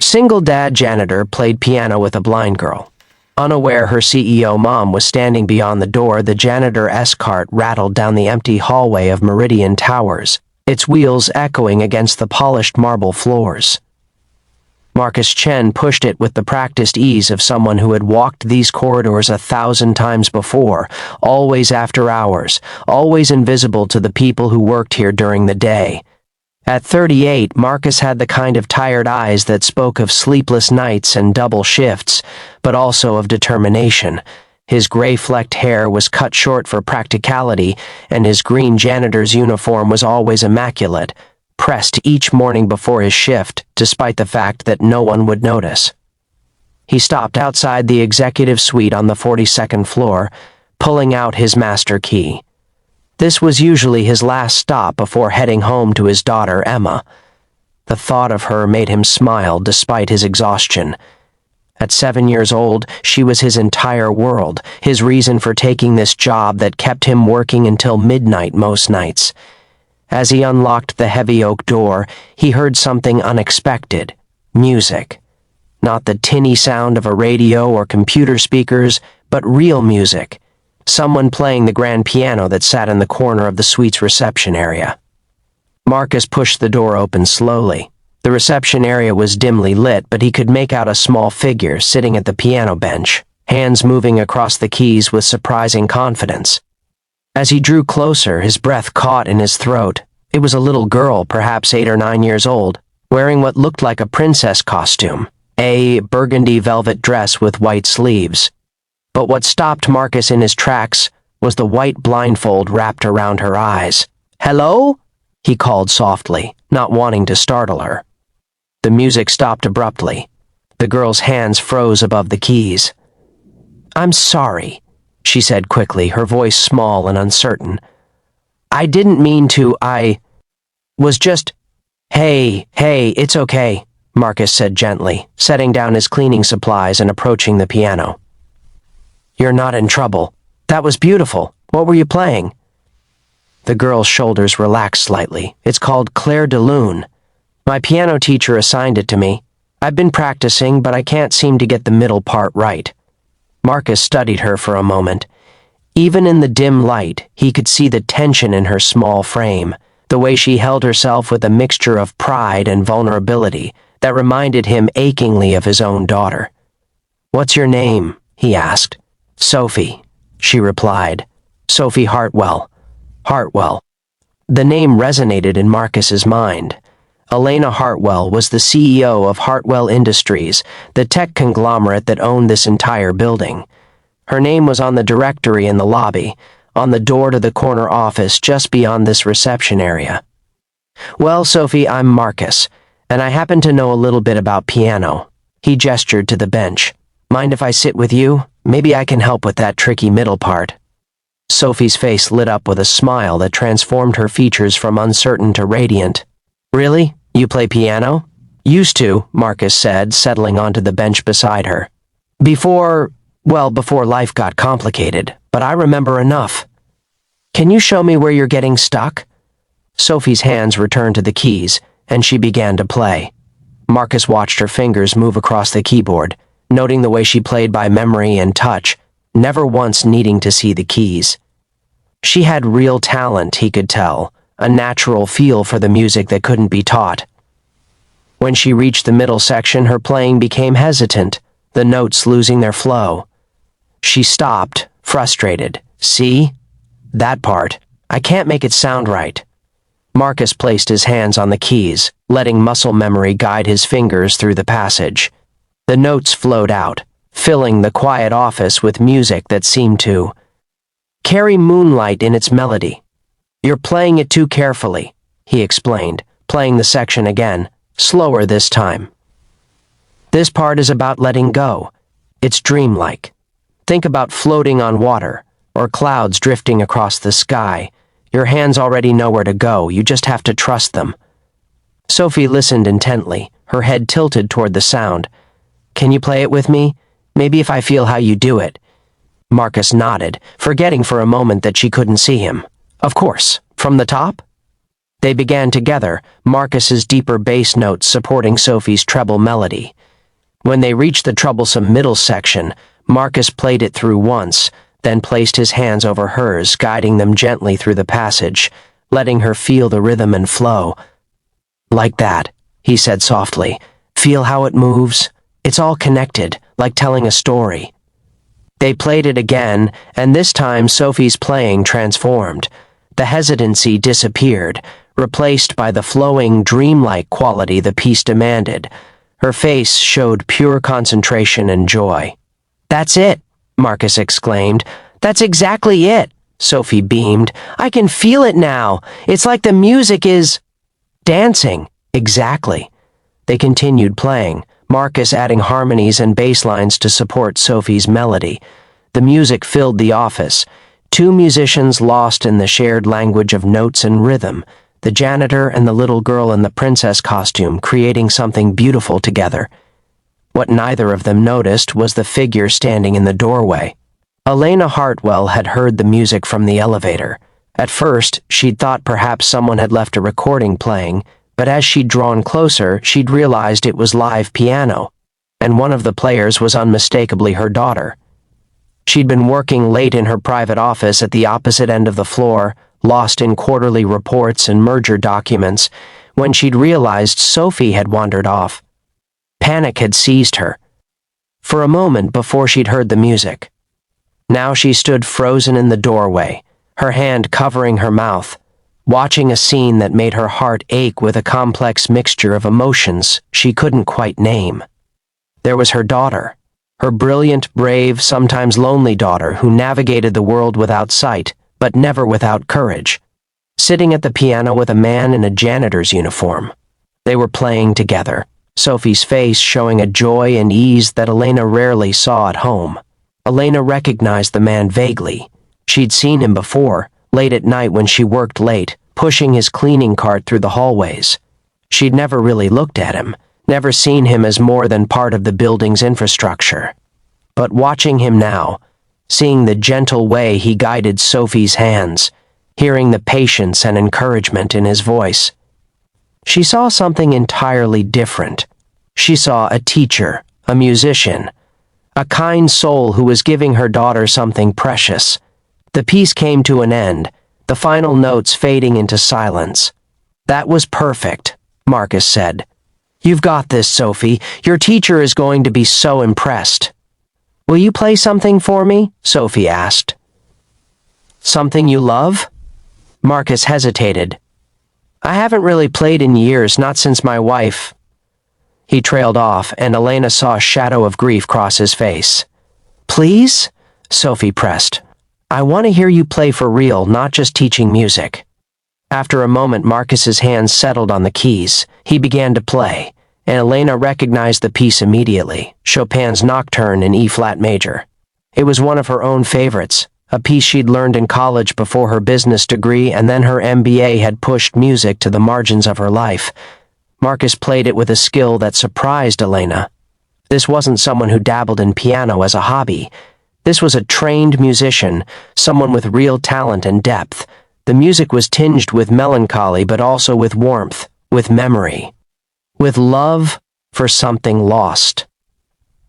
Single dad Janitor played piano with a blind girl. Unaware her CEO mom was standing beyond the door, the Janitor S-cart rattled down the empty hallway of Meridian Towers, its wheels echoing against the polished marble floors. Marcus Chen pushed it with the practiced ease of someone who had walked these corridors 1,000 times before, always after hours, always invisible to the people who worked here during the day. At 38, Marcus had the kind of tired eyes that spoke of sleepless nights and double shifts, but also of determination. His gray-flecked hair was cut short for practicality, and his green janitor's uniform was always immaculate, pressed each morning before his shift, despite the fact that no one would notice. He stopped outside the executive suite on the 42nd floor, pulling out his master key. This was usually his last stop before heading home to his daughter, Emma. The thought of her made him smile despite his exhaustion. At 7 years old, she was his entire world, his reason for taking this job that kept him working until midnight most nights. As he unlocked the heavy oak door, he heard something unexpected: music. Not the tinny sound of a radio or computer speakers, but real music. Someone playing the grand piano that sat in the corner of the suite's reception area. Marcus pushed the door open slowly. The reception area was dimly lit, but he could make out a small figure sitting at the piano bench, hands moving across the keys with surprising confidence. As he drew closer, his breath caught in his throat. It was a little girl, perhaps 8 or 9 years old, wearing what looked like a princess costume, a burgundy velvet dress with white sleeves. But what stopped Marcus in his tracks was the white blindfold wrapped around her eyes. "Hello?" he called softly, not wanting to startle her. The music stopped abruptly. The girl's hands froze above the keys. "I'm sorry," she said quickly, her voice small and uncertain. "I didn't mean to, I was just—" Hey, it's okay," Marcus said gently, setting down his cleaning supplies and approaching the piano. "You're not in trouble. That was beautiful. What were you playing?" The girl's shoulders relaxed slightly. "It's called Clair de Lune. My piano teacher assigned it to me. I've been practicing, but I can't seem to get the middle part right." Marcus studied her for a moment. Even in the dim light, he could see the tension in her small frame, the way she held herself with a mixture of pride and vulnerability that reminded him achingly of his own daughter. "What's your name?" he asked. "Sophie," she replied. "Sophie Hartwell." Hartwell. The name resonated in Marcus's mind. Elena Hartwell was the CEO of Hartwell Industries, the tech conglomerate that owned this entire building. Her name was on the directory in the lobby, on the door to the corner office just beyond this reception area. "Well, Sophie, I'm Marcus, and I happen to know a little bit about piano." He gestured to the bench. "Mind if I sit with you? Maybe I can help with that tricky middle part." Sophie's face lit up with a smile that transformed her features from uncertain to radiant. "Really? You play piano?" "Used to," Marcus said, settling onto the bench beside her. Before life got complicated, but I remember enough." "Can you show me where you're getting stuck?" Sophie's hands returned to the keys, and she began to play. Marcus watched her fingers move across the keyboard, noting the way she played by memory and touch, never once needing to see the keys. She had real talent, he could tell, a natural feel for the music that couldn't be taught. When she reached the middle section, her playing became hesitant, the notes losing their flow. She stopped, frustrated. "See? That part. I can't make it sound right." Marcus placed his hands on the keys, letting muscle memory guide his fingers through the passage. The notes flowed out, filling the quiet office with music that seemed to carry moonlight in its melody. "You're playing it too carefully," he explained, playing the section again, slower this time. "This part is about letting go. It's dreamlike. Think about floating on water, or clouds drifting across the sky. Your hands already know where to go, you just have to trust them." Sophie listened intently, her head tilted toward the sound. "Can you play it with me? Maybe if I feel how you do it." Marcus nodded, forgetting for a moment that she couldn't see him. "Of course. From the top?" They began together, Marcus's deeper bass notes supporting Sophie's treble melody. When they reached the troublesome middle section, Marcus played it through once, then placed his hands over hers, guiding them gently through the passage, letting her feel the rhythm and flow. "Like that," he said softly. "Feel how it moves? It's all connected, like telling a story." They played it again, and this time Sophie's playing transformed. The hesitancy disappeared, replaced by the flowing, dreamlike quality the piece demanded. Her face showed pure concentration and joy. "That's it," Marcus exclaimed. "That's exactly it," Sophie beamed. "I can feel it now. It's like the music is dancing." "Exactly." They continued playing, Marcus adding harmonies and bass lines to support Sophie's melody. The music filled the office, two musicians lost in the shared language of notes and rhythm, the janitor and the little girl in the princess costume creating something beautiful together. What neither of them noticed was the figure standing in the doorway. Elena Hartwell had heard the music from the elevator. At first, she'd thought perhaps someone had left a recording playing, but as she'd drawn closer, she'd realized it was live piano, and one of the players was unmistakably her daughter. She'd been working late in her private office at the opposite end of the floor, lost in quarterly reports and merger documents, when she'd realized Sophie had wandered off. Panic had seized her. For a moment before she'd heard the music. Now she stood frozen in the doorway, her hand covering her mouth, watching a scene that made her heart ache with a complex mixture of emotions she couldn't quite name. There was her daughter, her brilliant, brave, sometimes lonely daughter who navigated the world without sight, but never without courage, sitting at the piano with a man in a janitor's uniform. They were playing together, Sophie's face showing a joy and ease that Elena rarely saw at home. Elena recognized the man vaguely. She'd seen him before, late at night when she worked late, pushing his cleaning cart through the hallways. She'd never really looked at him, never seen him as more than part of the building's infrastructure. But watching him now, seeing the gentle way he guided Sophie's hands, hearing the patience and encouragement in his voice, she saw something entirely different. She saw a teacher, a musician, a kind soul who was giving her daughter something precious. The piece came to an end, the final notes fading into silence. "That was perfect," Marcus said. "You've got this, Sophie. Your teacher is going to be so impressed." "Will you play something for me?" Sophie asked. "Something you love?" Marcus hesitated. "I haven't really played in years, not since my wife." He trailed off, and Elena saw a shadow of grief cross his face. "Please?" Sophie pressed. "I want to hear you play for real, not just teaching music." After a moment, Marcus's hands settled on the keys. He began to play, and Elena recognized the piece immediately, Chopin's Nocturne in E-flat major. It was one of her own favorites, a piece she'd learned in college before her business degree, and then her MBA had pushed music to the margins of her life. Marcus played it with a skill that surprised Elena. This wasn't someone who dabbled in piano as a hobby. This was a trained musician, someone with real talent and depth. The music was tinged with melancholy, but also with warmth, with memory, with love for something lost.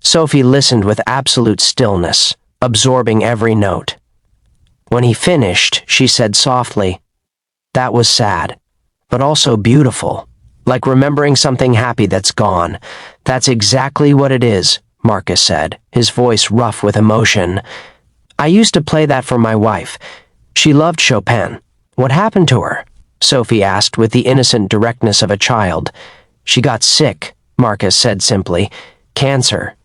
Sophie listened with absolute stillness, absorbing every note. When he finished, she said softly, "That was sad, but also beautiful. Like remembering something happy that's gone. That's exactly what it is," Marcus said, his voice rough with emotion. "I used to play that for my wife. She loved Chopin. What happened to her?" Sophie asked with the innocent directness of a child. "She got sick," Marcus said simply. "Cancer.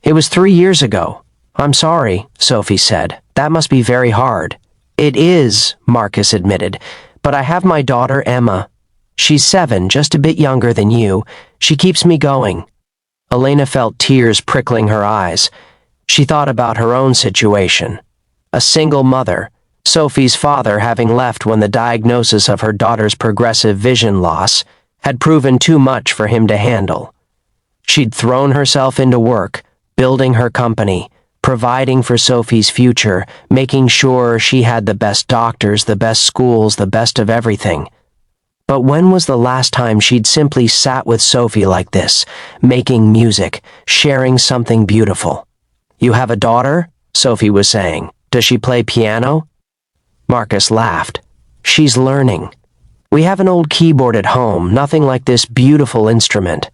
It was 3 years ago." "I'm sorry," Sophie said. "That must be very hard." "It is," Marcus admitted, "but I have my daughter Emma. She's 7, just a bit younger than you. She keeps me going." Elena felt tears prickling her eyes. She thought about her own situation. A single mother, Sophie's father having left when the diagnosis of her daughter's progressive vision loss had proven too much for him to handle. She'd thrown herself into work, building her company, providing for Sophie's future, making sure she had the best doctors, the best schools, the best of everything. But when was the last time she'd simply sat with Sophie like this, making music, sharing something beautiful? "You have a daughter?" Sophie was saying. "Does she play piano?" Marcus laughed. "She's learning. We have an old keyboard at home, nothing like this beautiful instrument.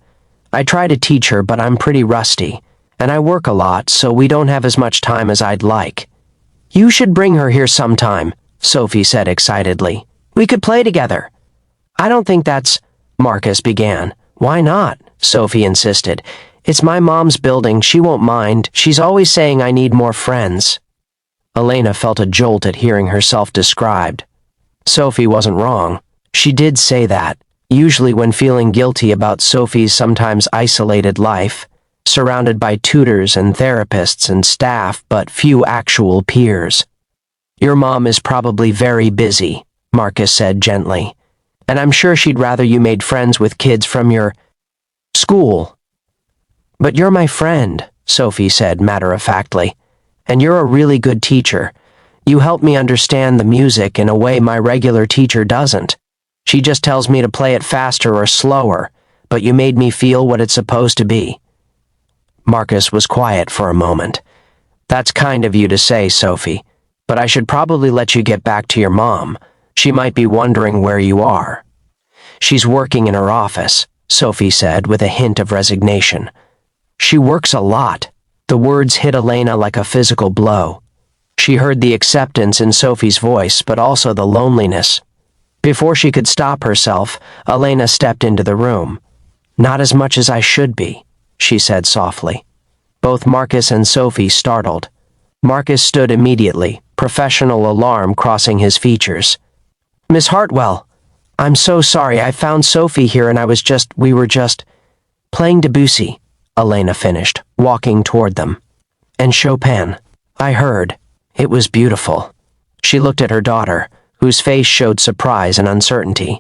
I try to teach her, but I'm pretty rusty, and I work a lot, so we don't have as much time as I'd like." "You should bring her here sometime," Sophie said excitedly. "We could play together." "I don't think that's—" Marcus began. "Why not?" Sophie insisted. "It's my mom's building, she won't mind. She's always saying I need more friends." Elena felt a jolt at hearing herself described. Sophie wasn't wrong. She did say that, usually when feeling guilty about Sophie's sometimes isolated life, surrounded by tutors and therapists and staff, but few actual peers. "Your mom is probably very busy," Marcus said gently, "and I'm sure she'd rather you made friends with kids from your school." "But you're my friend," Sophie said matter-of-factly, "and you're a really good teacher. You help me understand the music in a way my regular teacher doesn't. She just tells me to play it faster or slower, but you made me feel what it's supposed to be." Marcus was quiet for a moment. "That's kind of you to say, Sophie, but I should probably let you get back to your mom. She might be wondering where you are." "She's working in her office," Sophie said with a hint of resignation. "She works a lot." The words hit Elena like a physical blow. She heard the acceptance in Sophie's voice, but also the loneliness. Before she could stop herself, Elena stepped into the room. "Not as much as I should be," she said softly. Both Marcus and Sophie startled. Marcus stood immediately, professional alarm crossing his features. "Miss Hartwell, I'm so sorry. I found Sophie here and we were just playing Debussy," Elena finished, walking toward them. "And Chopin. I heard. It was beautiful." She looked at her daughter, whose face showed surprise and uncertainty.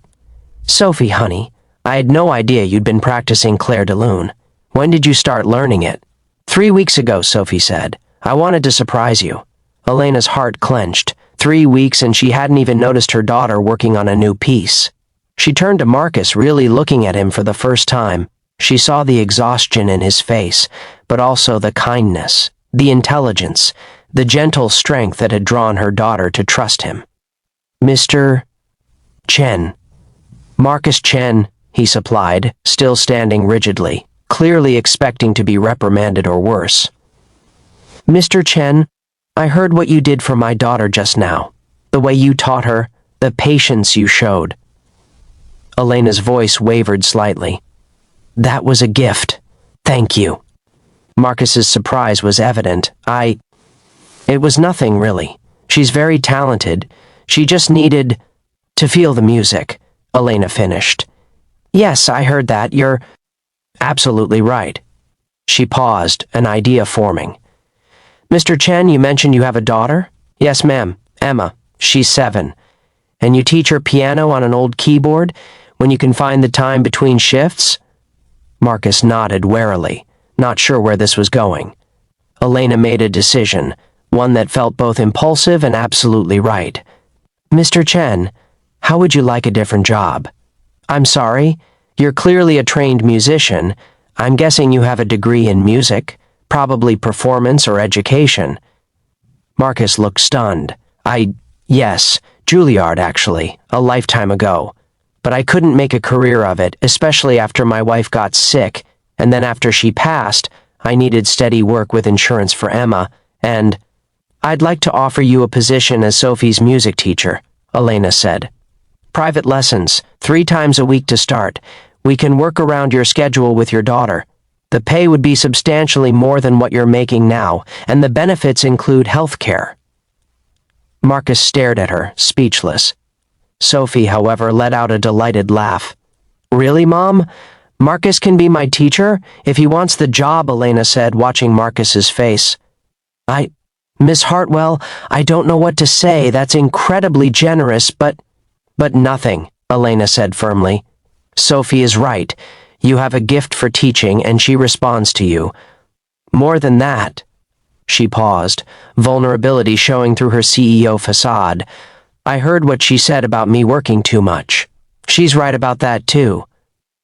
"Sophie, honey, I had no idea you'd been practicing Clair de Lune. When did you start learning it?" "3 weeks ago," Sophie said. "I wanted to surprise you." Elena's heart clenched. 3 weeks and she hadn't even noticed her daughter working on a new piece. She turned to Marcus, really looking at him for the first time. She saw the exhaustion in his face, but also the kindness, the intelligence, the gentle strength that had drawn her daughter to trust him. "Mr. Chen." "Marcus Chen," he supplied, still standing rigidly, clearly expecting to be reprimanded or worse. "Mr. Chen, I heard what you did for my daughter just now. The way you taught her, the patience you showed." Elena's voice wavered slightly. "That was a gift. Thank you." Marcus's surprise was evident. It was nothing, really. She's very talented. She just needed to feel the music," Elena finished. "Yes, I heard that. You're absolutely right." She paused, an idea forming. "Mr. Chen, you mentioned you have a daughter?" "Yes, ma'am. Emma. She's 7. "And you teach her piano on an old keyboard when you can find the time between shifts?" Marcus nodded warily, not sure where this was going. Elena made a decision, one that felt both impulsive and absolutely right. "Mr. Chen, how would you like a different job?" "I'm sorry? You're clearly a trained musician. I'm guessing you have a degree in music, probably performance or education." Marcus looked stunned. Yes, Juilliard actually, a lifetime ago. But I couldn't make a career of it, especially after my wife got sick, and then after she passed, I needed steady work with insurance for Emma, and I'd like to offer you a position as Sophie's music teacher, Elena said. "Private lessons, 3 times a week to start. We can work around your schedule with your daughter. The pay would be substantially more than what you're making now, and the benefits include health care." Marcus stared at her, speechless. Sophie, however, let out a delighted laugh. "Really, Mom? Marcus can be my teacher? If he wants the job," Elena said, watching Marcus's face. Miss Hartwell, I don't know what to say. That's incredibly generous, but nothing," Elena said firmly. "Sophie is right. You have a gift for teaching, and she responds to you. More than that." She paused, vulnerability showing through her CEO facade. "I heard what she said about me working too much. She's right about that too.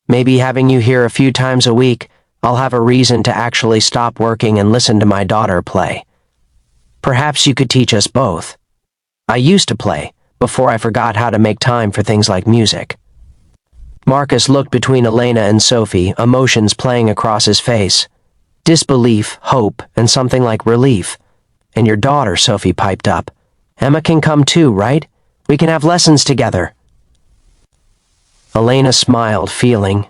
Maybe having you here a few times a week, I'll have a reason to actually stop working and listen to my daughter play. Perhaps you could teach us both. I used to play, before I forgot how to make time for things like music. Marcus looked between Elena and Sophie, emotions playing across his face. Disbelief, hope, and something like relief. And your daughter, Sophie piped up. Emma can come too, right? We can have lessons together. Elena smiled, feeling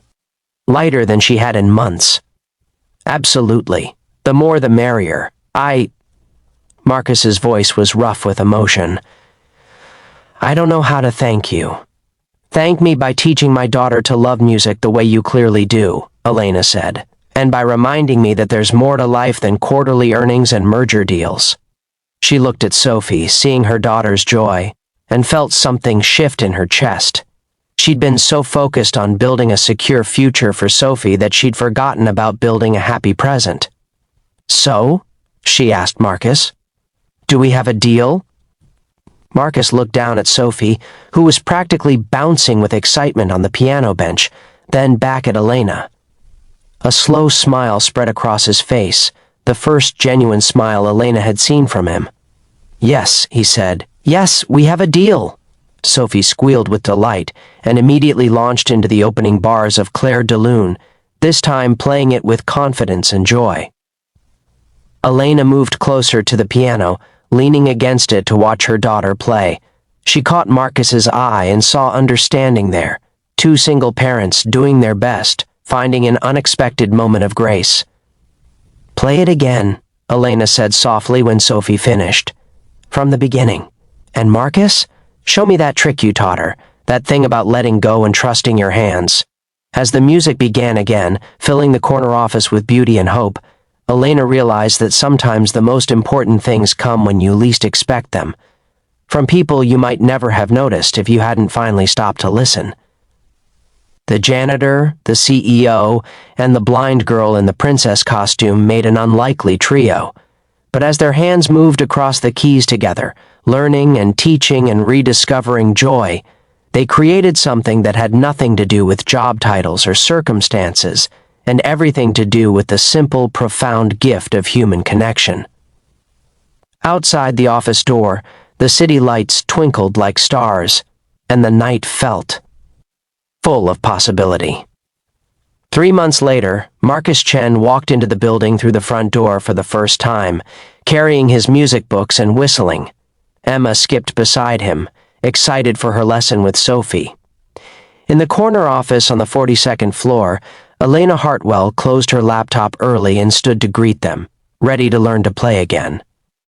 lighter than she had in months. Absolutely. The more the merrier. Marcus's voice was rough with emotion. I don't know how to thank you. Thank me by teaching my daughter to love music the way you clearly do, Elena said, and by reminding me that there's more to life than quarterly earnings and merger deals. She looked at Sophie, seeing her daughter's joy, and felt something shift in her chest. She'd been so focused on building a secure future for Sophie that she'd forgotten about building a happy present. So? She asked Marcus. Do we have a deal? Marcus looked down at Sophie, who was practically bouncing with excitement on the piano bench, then back at Elena. A slow smile spread across his face, the first genuine smile Elena had seen from him. Yes, he said. Yes, we have a deal. Sophie squealed with delight and immediately launched into the opening bars of Claire de Lune, this time playing it with confidence and joy. Elena moved closer to the piano, leaning against it to watch her daughter play. She caught Marcus's eye and saw understanding there, two single parents doing their best, finding an unexpected moment of grace. Play it again, Elena said softly when Sophie finished. From the beginning. And Marcus? Show me that trick you taught her, that thing about letting go and trusting your hands. As the music began again, filling the corner office with beauty and hope, Elena realized that sometimes the most important things come when you least expect them, from people you might never have noticed if you hadn't finally stopped to listen. The janitor, the CEO, and the blind girl in the princess costume made an unlikely trio, but as their hands moved across the keys together, learning and teaching and rediscovering joy, they created something that had nothing to do with job titles or circumstances, and everything to do with the simple, profound gift of human connection. Outside the office door, the city lights twinkled like stars, and the night felt full of possibility. 3 months later, Marcus Chen walked into the building through the front door for the first time, carrying his music books and whistling. Emma skipped beside him, excited for her lesson with Sophie. In the corner office on the 42nd floor, Elena Hartwell closed her laptop early and stood to greet them, ready to learn to play again.